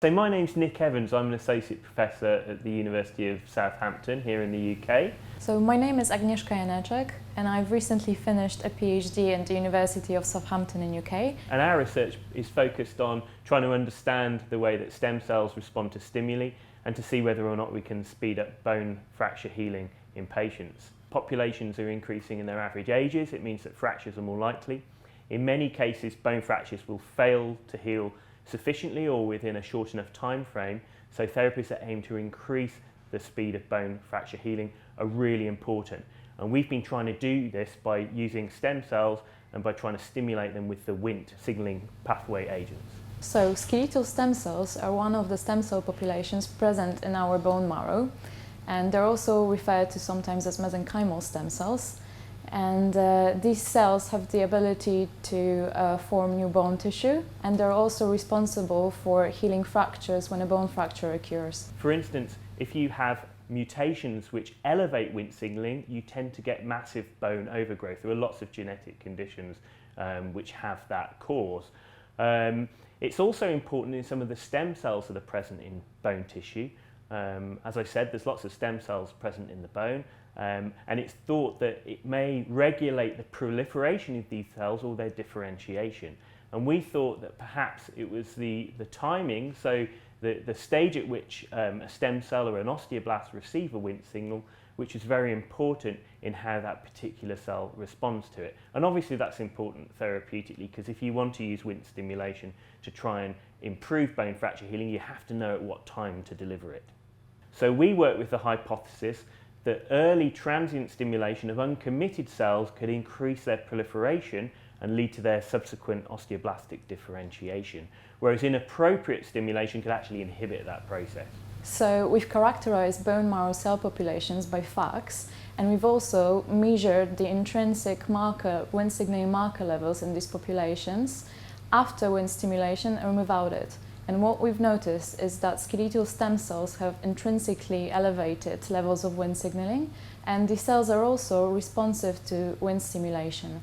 So my name's Nick Evans. I'm an Associate Professor at the University of Southampton here in the UK. So my name is Agnieszka Janeczek and I've recently finished a PhD at the University of Southampton in UK. And our research is focused on trying to understand the way that stem cells respond to stimuli and to see whether or not we can speed up bone fracture healing in patients. Populations are increasing in their average ages. It means that fractures are more likely. In many cases, bone fractures will fail to heal sufficiently or within a short enough time frame, so therapies that aim to increase the speed of bone fracture healing are really important. And we've been trying to do this by using stem cells and by trying to stimulate them with the Wnt signalling pathway agents. So skeletal stem cells are one of the stem cell populations present in our bone marrow, and they're also referred to sometimes as mesenchymal stem cells. And these cells have the ability to form new bone tissue, and they're also responsible for healing fractures when a bone fracture occurs. For instance, if you have mutations which elevate Wnt signaling, you tend to get massive bone overgrowth. There are lots of genetic conditions which have that cause. It's also important in some of the stem cells that are present in bone tissue. As I said, there's lots of stem cells present in the bone. And it's thought that it may regulate the proliferation of these cells or their differentiation. And we thought that perhaps it was the timing, so the stage at which a stem cell or an osteoblast receive a Wnt signal, which is very important in how that particular cell responds to it. And obviously that's important therapeutically, because if you want to use Wnt stimulation to try and improve bone fracture healing, you have to know at what time to deliver it. So we work with the hypothesis that early transient stimulation of uncommitted cells could increase their proliferation and lead to their subsequent osteoblastic differentiation, whereas inappropriate stimulation could actually inhibit that process. So we've characterized bone marrow cell populations by FACS, and we've also measured the intrinsic marker, Wnt signaling marker levels in these populations after Wnt stimulation and without it. And what we've noticed is that skeletal stem cells have intrinsically elevated levels of Wnt signaling, and these cells are also responsive to Wnt stimulation.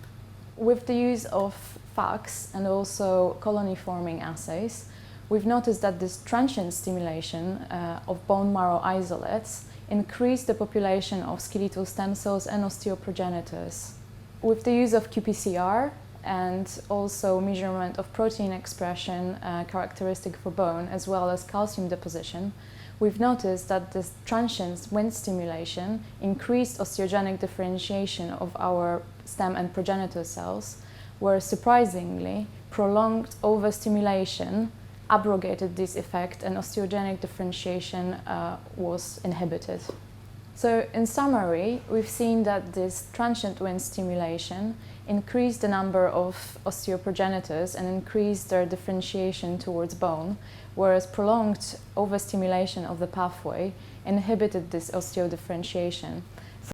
With the use of FACS and also colony forming assays, we've noticed that this transient stimulation of bone marrow isolates increased the population of skeletal stem cells and osteoprogenitors. With the use of qPCR and also measurement of protein expression characteristic for bone, as well as calcium deposition, we've noticed that this transient Wnt stimulation increased osteogenic differentiation of our stem and progenitor cells, whereas surprisingly, prolonged overstimulation abrogated this effect and osteogenic differentiation was inhibited. So in summary, we've seen that this transient Wnt stimulation increased the number of osteoprogenitors and increased their differentiation towards bone, whereas prolonged overstimulation of the pathway inhibited this osteodifferentiation.